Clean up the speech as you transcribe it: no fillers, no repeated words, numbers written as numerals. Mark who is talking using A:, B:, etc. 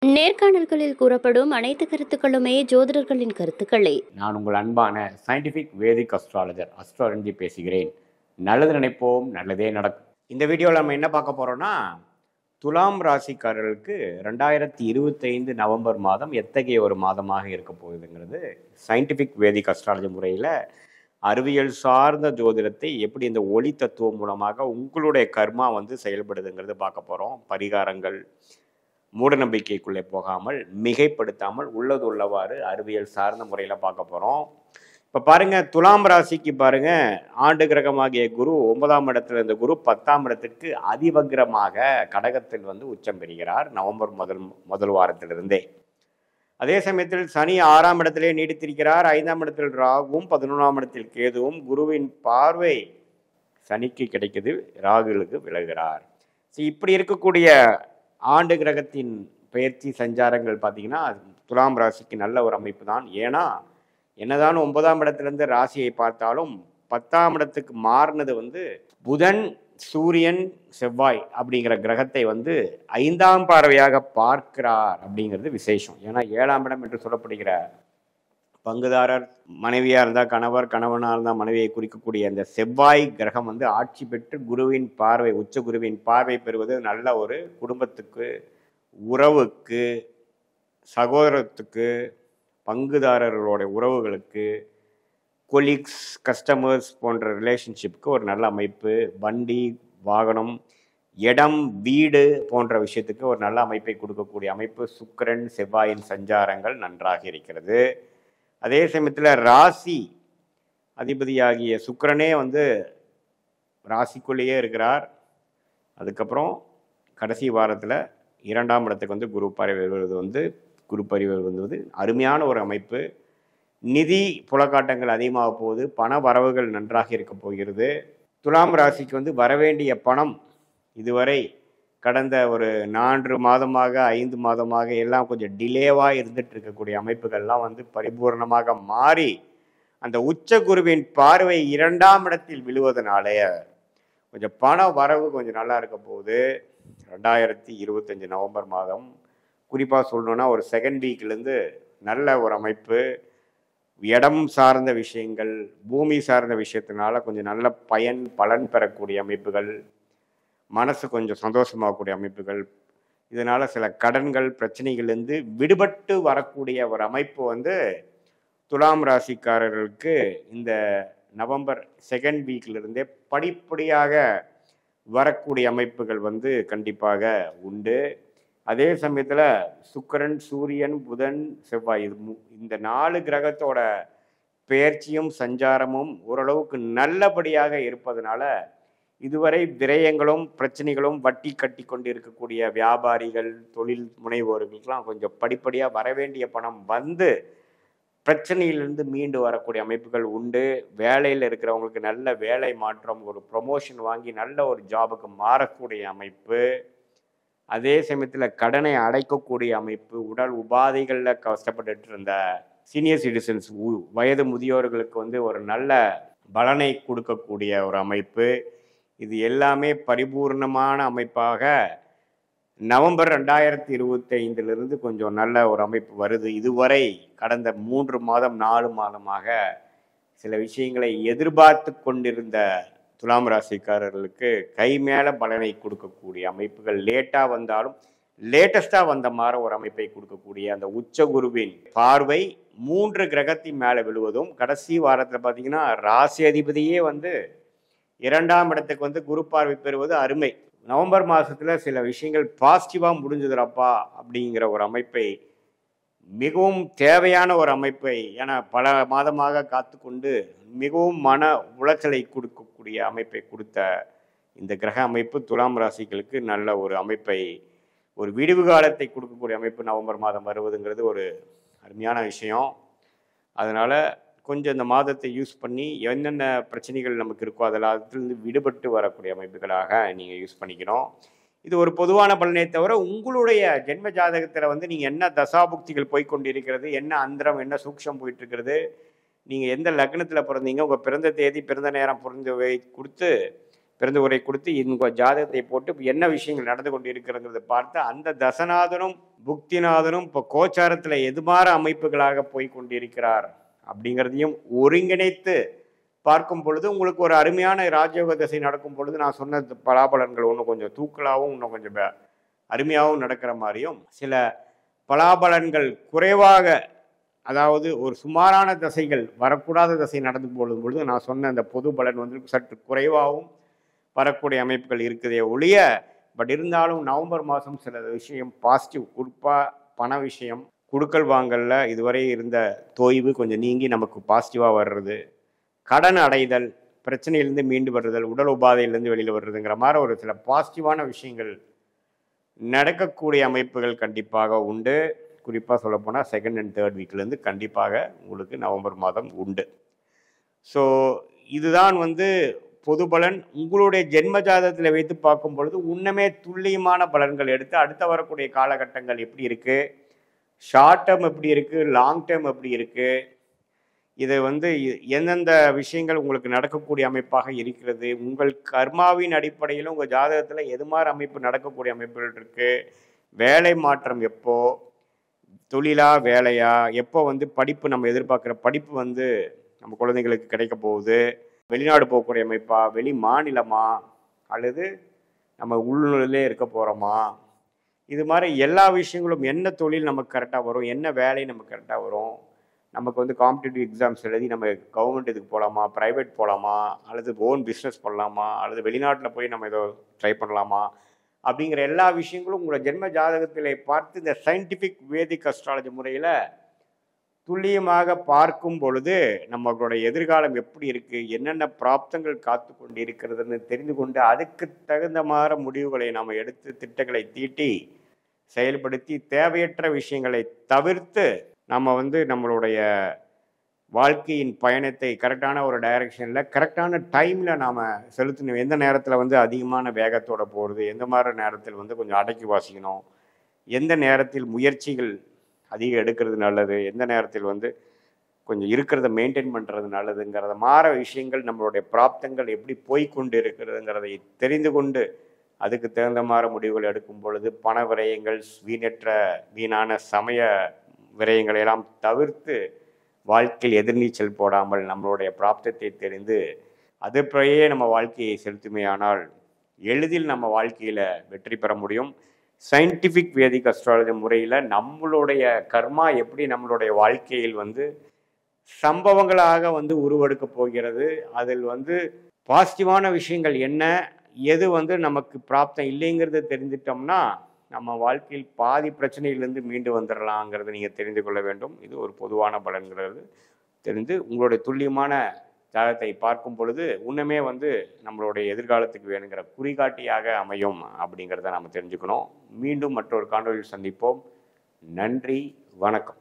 A: நேர்காணல்களில் கூறப்படும் அனைத்து கருத்துக்களுமே ஜோதிடர்களின் கருத்துக்களே.
B: நான் உங்கள் அன்பான சயின்டிஃபிக் வேதிக் அஸ்ட்ராலஜர் அஸ்ட்ரோரஞ்சி பேசுகிறேன். நல்லது நினைப்போம், நல்லதே நடக்கும். இந்த வீடியோவில் நம்ம என்ன பார்க்க போகிறோம்னா, துலாம் ராசிக்காரர்களுக்கு 2025 நவம்பர் மாதம் எத்தகைய ஒரு மாதமாக இருக்க போகுதுங்கிறது சயின்டிஃபிக் வேதிக் அஸ்ட்ராலஜி முறையில் அறிவியல் சார்ந்த ஜோதிடத்தை எப்படி இந்த ஒளி தத்துவம் மூலமாக உங்களுடைய கர்மா செயல்படுதுங்கிறது பார்க்க போகிறோம். பரிகாரங்கள், மூட நம்பிக்கைக்குள்ளே போகாமல், மிகைப்படுத்தாமல் உள்ளது உள்ளவாறு அறிவியல் சார்ந்த முறையில் பார்க்க போகிறோம். இப்போ பாருங்கள், துலாம் ராசிக்கு பாருங்கள், ஆண்டு கிரகமாகிய குரு 9ஆம் இடத்துல இருந்த குரு 10ஆம் இடத்திற்கு அதிவக்ரமாக கடகத்தில் உச்சம் பெறுகிறார் நவம்பர் முதல் வாரத்திலிருந்தே. அதே சமயத்தில் சனி 6ஆம் இடத்திலே நீடித்திருக்கிறார். 5ஆம் இடத்தில் ராகுவும் 11ஆம் இடத்தில் கேதுவும். குருவின் பார்வை சனிக்கு கிடைக்குது, ராகுலுக்கு விலகிறார். இப்படி இருக்கக்கூடிய ஆண்டு கிரகத்தின் பயிற்சி சஞ்சாரங்கள் பார்த்தீங்கன்னா துலாம் ராசிக்கு நல்ல ஒரு அமைப்பு தான். ஏன்னா என்னதான் 9ஆம் இடத்துலேருந்து ராசியை பார்த்தாலும் 10ஆம் இடத்துக்கு மாறினது புதன், சூரியன், செவ்வாய் அப்படிங்கிற கிரகத்தை 5ஆம் பார்வையாக பார்க்கிறார் அப்படிங்கிறது விசேஷம். ஏன்னா 7ஆம் இடம் என்று சொல்லப்படுகிற பங்குதாரர், மனைவியாக இருந்தால் கணவர், கணவனாக இருந்தால் மனைவியை குறிக்கக்கூடிய அந்த செவ்வாய் கிரகம் ஆட்சி பெற்று குருவின் பார்வை, உச்ச குருவின் பார்வை பெறுவது நல்ல ஒரு குடும்பத்துக்கு, உறவுக்கு, சகோதரத்துக்கு, பங்குதாரர்களுடைய உறவுகளுக்கு, கொலீக்ஸ், கஸ்டமர்ஸ் போன்ற ரிலேஷன்ஷிப்புக்கு ஒரு நல்ல அமைப்பு. வண்டி, வாகனம், இடம், வீடு போன்ற விஷயத்துக்கு ஒரு நல்ல அமைப்பை கொடுக்கக்கூடிய அமைப்பு. சுக்கிரன், செவ்வாயின் சஞ்சாரங்கள் நன்றாக இருக்கிறது. அதே சமயத்தில் ராசி அதிபதியாகிய சுக்கிரனே ராசிக்குள்ளேயே இருக்கிறார். அதுக்கப்புறம் கடைசி வாரத்தில் 2ஆம் இடத்துக்கு குரு பார்வை வருவது குரு பரிவு வருவது அருமையான ஒரு அமைப்பு. நிதி புலக்காட்டங்கள் அதிகமாக போகுது, பண வரவுகள் நன்றாக இருக்க போகிறது. துலாம் ராசிக்கு வரவேண்டிய பணம் இதுவரை கடந்த ஒரு 4 மாதமாக 5 மாதமாக எல்லாம் கொஞ்சம் டிலேவாக இருந்துட்டு இருக்கக்கூடிய அமைப்புகள்லாம் பரிபூர்ணமாக மாறி அந்த உச்ச குருவின் பார்வை 2ஆம் இடத்தில் விழுவதனாலே கொஞ்சம் பண வரவு கொஞ்சம் நல்லா இருக்க போகுது. 2025 நவம்பர் மாதம் குறிப்பாக சொல்லணுன்னா ஒரு செகண்ட் வீக்லேருந்து நல்ல ஒரு அமைப்பு. இடம் சார்ந்த விஷயங்கள், பூமி சார்ந்த விஷயத்தினால கொஞ்சம் நல்ல பலன் பெறக்கூடிய அமைப்புகள், மனசு கொஞ்சம் சந்தோஷமாகக்கூடிய அமைப்புகள், இதனால் சில கடன்கள் பிரச்சனைகள்லேருந்து விடுபட்டு வரக்கூடிய ஒரு அமைப்பு துலாம் ராசிக்காரர்களுக்கு இந்த நவம்பர் செகண்ட் வீக்கிலிருந்தே படிப்படியாக வரக்கூடிய அமைப்புகள் கண்டிப்பாக உண்டு. அதே சமயத்தில் சுக்கிரன், சூரியன், புதன், செவ்வாய் இந்த 4 கிரகத்தோட பெயர்ச்சியும் சஞ்சாரமும் ஓரளவுக்கு நல்லபடியாக இருப்பதனால இதுவரை விரயங்களும் பிரச்சனைகளும் வட்டி கட்டி கொண்டு இருக்கக்கூடிய வியாபாரிகள், தொழில் முனைவோர்களுக்கெல்லாம் கொஞ்சம் படிப்படியாக வரவேண்டிய பணம் பிரச்சனையிலிருந்து மீண்டு வரக்கூடிய அமைப்புகள் உண்டு. வேலையில் இருக்கிறவங்களுக்கு நல்ல வேலை மாற்றம், ஒரு ப்ரொமோஷன் வாங்கி நல்ல ஒரு ஜாபுக்கு மாறக்கூடிய அமைப்பு. அதே சமயத்தில் கடனை அடைக்கக்கூடிய அமைப்பு. உடல் உபாதைகளில் கஷ்டப்பட்டு இருந்த சீனியர் சிட்டிசன்ஸ், வயது முதியோர்களுக்கு ஒரு நல்ல பலனை கொடுக்கக்கூடிய ஒரு அமைப்பு. இது எல்லாமே பரிபூர்ணமான அமைப்பாக நவம்பர் 2025 கொஞ்சம் நல்ல ஒரு அமைப்பு வருது. இதுவரை கடந்த 3 மாதம் 4 மாதமாக சில விஷயங்களை எதிர்பார்த்து கொண்டிருந்த துலாம் ராசிக்காரர்களுக்கு கை மேலே பலனை கொடுக்கக்கூடிய அமைப்புகள், லேட்டாக வந்தாலும் லேட்டஸ்டாக வந்த மாதிரி ஒரு அமைப்பை கொடுக்கக்கூடிய அந்த உச்ச குருவின் பார்வை 3 கிரகத்தின் மேலே விழுவதும், கடைசி வாரத்தில் பார்த்தீங்கன்னா ராசி அதிபதியே 2ஆம் இடத்துக்கு குரு பார்வை பெறுவது அருமை. நவம்பர் மாதத்தில் சில விஷயங்கள் பாசிட்டிவாக முடிஞ்சதுரப்பா அப்படிங்கிற ஒரு அமைப்பை, மிகவும் தேவையான ஒரு அமைப்பை, ஏன்னா பல மாதமாக காத்து கொண்டு மிகவும் மன உளைச்சலை கொடுக்கக்கூடிய அமைப்பை கொடுத்த இந்த கிரக அமைப்பு துலாம் ராசிகளுக்கு நல்ல ஒரு அமைப்பை, ஒரு விடிவு காலத்தை கொடுக்கக்கூடிய அமைப்பு நவம்பர் மாதம் வருவதுங்கிறது ஒரு அருமையான விஷயம். அதனால் கொஞ்சம் இந்த மாதத்தை யூஸ் பண்ணி என்னென்ன பிரச்சனைகள் நமக்கு இருக்கோ அதிலிருந்து விடுபட்டு வரக்கூடிய அமைப்புகளாக நீங்கள் யூஸ் பண்ணிக்கணும். இது ஒரு பொதுவான பலனே தவிர உங்களுடைய ஜென்ம ஜாதகத்தில் நீங்கள் என்ன தசாபுக்திகள் போய்கொண்டிருக்கிறது, என்ன அந்தரம், என்ன சூக்ஷம் போயிட்டுருக்கிறது, நீங்கள் எந்த லக்னத்தில் பிறந்தீங்க, உங்கள் பிறந்த தேதி, பிறந்த நேரம் கொடுத்து பிறந்த உரை கொடுத்து உங்கள் ஜாதகத்தை போட்டு இப்போ என்ன விஷயங்கள் நடந்து கொண்டு இருக்கிறங்கிறத பார்த்து அந்த தசநாதனும் புக்திநாதனும் இப்போ கோச்சாரத்தில் எதுமாற அமைப்புகளாக போய் கொண்டிருக்கிறார் அப்படிங்கிறதையும் ஒருங்கிணைத்து பார்க்கும் பொழுது உங்களுக்கு ஒரு அருமையான ராஜயோக தசை நடக்கும் பொழுது நான் சொன்ன பலாபலன்கள் ஒன்று கொஞ்சம் தூக்கலாகவும் இன்னும் கொஞ்சம் அருமையாகவும் நடக்கிற மாதிரியும், சில பலாபலன்கள் குறைவாக, அதாவது ஒரு சுமாரான தசைகள் வரக்கூடாத தசை நடந்து போடும் பொழுது நான் சொன்ன அந்த பொது பலன் வந்து சற்று குறைவாகவும் வரக்கூடிய அமைப்புகள் இருக்குதே ஒழிய, பட் இருந்தாலும் நவம்பர் மாதம் சில விஷயம் பாசிட்டிவ், குறிப்பாக பண விஷயம், குடுக்கல் வாங்கல்ல இதுவரை இருந்த தொய்வு கொஞ்சம் நீங்கி நமக்கு பாசிட்டிவாக வர்றது, கடன் அடைதல், பிரச்சனையிலேருந்து மீண்டு வர்றதல், உடல் உபாதையிலேருந்து வெளியில் வர்றதுங்கிற மாதிரி ஒரு சில பாசிட்டிவான விஷயங்கள் நடக்கக்கூடிய அமைப்புகள் கண்டிப்பாக உண்டு. குறிப்பாக சொல்லப்போனால் செகண்ட் அண்ட் தேர்ட் வீக்லேருந்து கண்டிப்பாக உங்களுக்கு நவம்பர் மாதம் உண்டு. ஸோ இதுதான் வந்து பொது பலன். உங்களுடைய ஜென்ம ஜாதகத்தில் வைத்து பார்க்கும் பொழுது இன்னுமே துல்லியமான பலன்கள் எடுத்து அடுத்த வரக்கூடிய காலகட்டங்கள் எப்படி இருக்குது, ஷார்ட் டேர்ம் எப்படி இருக்குது, லாங் டேர்ம் எப்படி இருக்குது, இதை வந்து எந்தெந்த விஷயங்கள் உங்களுக்கு நடக்கக்கூடிய அமைப்பாக இருக்கிறது, உங்கள் கர்மாவின் அடிப்படையில் உங்கள் ஜாதகத்தில் எது மாதிரி அமைப்பு நடக்கக்கூடிய அமைப்புகள் இருக்குது, வேலை மாற்றம் எப்போ, தொழிலா வேலையா, எப்போ வந்து படிப்பு நம்ம எதிர்பார்க்குற படிப்பு வந்து நம்ம குழந்தைங்களுக்கு கிடைக்க போகுது, வெளிநாடு போகக்கூடிய அமைப்பா, வெளி மாநிலமா, அல்லது நம்ம உள்ளூரிலே இருக்க போகிறோமா, இது மாதிரி எல்லா விஷயங்களும், என்ன தொழில் நமக்கு கரெக்டாக வரும், என்ன வேலை நமக்கு கரெக்டாக வரும், நமக்கு வந்து காம்படிட்டிவ் எக்ஸாம்ஸ் எழுதி நம்ம கவர்மெண்ட் இதுக்கு போகலாமா, ப்ரைவேட் போகலாமா, அல்லது ஓன் பிஸ்னஸ் பண்ணலாமா, அல்லது வெளிநாட்டில் போய் நம்ம ஏதோ ட்ரை பண்ணலாமா, அப்படிங்கிற எல்லா விஷயங்களும் உங்களோட ஜென்ம ஜாதகத்தில் பார்த்து இந்த சயின்டிஃபிக் வேதிக் அஸ்ட்ராலஜி முறையில் துல்லியமாக பார்க்கும் பொழுது நம்மளுடைய எதிர்காலம் எப்படி இருக்குது, என்னென்ன பிராப்தங்கள் காத்து கொண்டு இருக்கிறதுன்னு தெரிந்து கொண்டு அதுக்கு தகுந்த மாதிரி முடிவுகளை நாம் எடுத்து திட்டங்களை தீட்டி செயல்படுத்தி தேவையற்ற விஷயங்களை தவிர்த்து நம்ம வந்து நம்மளுடைய வாழ்க்கையின் பயணத்தை கரெக்டான ஒரு டைரக்ஷனில் கரெக்டான டைமில் நாம் செலுத்தணும். எந்த நேரத்தில் வந்து அதிகமான வேகத்தோடு போகிறது, எந்த மாதிரி நேரத்தில் வந்து கொஞ்சம் அடக்கி வாசிக்கணும், எந்த நேரத்தில் முயற்சிகள் அதிகம் எடுக்கிறது நல்லது, எந்த நேரத்தில் வந்து கொஞ்சம் இருக்கிறத மெயின்டைன் பண்ணுறது நல்லதுங்கிறத மாற விஷயங்கள், நம்மளுடைய பிராப்தங்கள் எப்படி போய்கொண்டு இருக்கிறதுங்கிறதை தெரிந்து கொண்டு அதுக்கு தகுந்த மாதிரி முடிவுகள் எடுக்கும் பொழுது பண விரயங்கள், வீணான சமய விரயங்களை எல்லாம் தவிர்த்து வாழ்க்கையில் எதிர்நீச்சல் போடாமல் நம்மளுடைய பிராப்தத்தை தெரிந்து அதுபடியே நம்ம வாழ்க்கையை செலுத்துமையானால் எளிதில் நம்ம வாழ்க்கையில் வெற்றி பெற முடியும். சயின்டிஃபிக் வேதிக் அஸ்ட்ராலஜி முறையில் நம்மளுடைய கர்மா எப்படி நம்மளுடைய வாழ்க்கையில் வந்து சம்பவங்களாக வந்து உருவெடுக்க போகிறது, அதில் வந்து பாசிட்டிவான விஷயங்கள் என்ன, எது வந்து நமக்கு பிராப்தம் இல்லைங்கிறத தெரிஞ்சிட்டோம்னா நம்ம வாழ்க்கையில் பாதி பிரச்சனையிலேருந்து மீண்டு வந்துடலாங்கிறத நீங்கள் தெரிந்து கொள்ள வேண்டும். இது ஒரு பொதுவான பலன்கிறது தெரிந்து உங்களுடைய துல்லியமான ஜாதகத்தை பார்க்கும் பொழுது இன்னுமே வந்து நம்மளுடைய எதிர்காலத்துக்கு வேணுங்கிற குறிகாட்டியாக அமையும் அப்படிங்கிறத நம்ம தெரிஞ்சுக்கணும். மீண்டும் மற்றொரு காணொலியில் சந்திப்போம். நன்றி, வணக்கம்.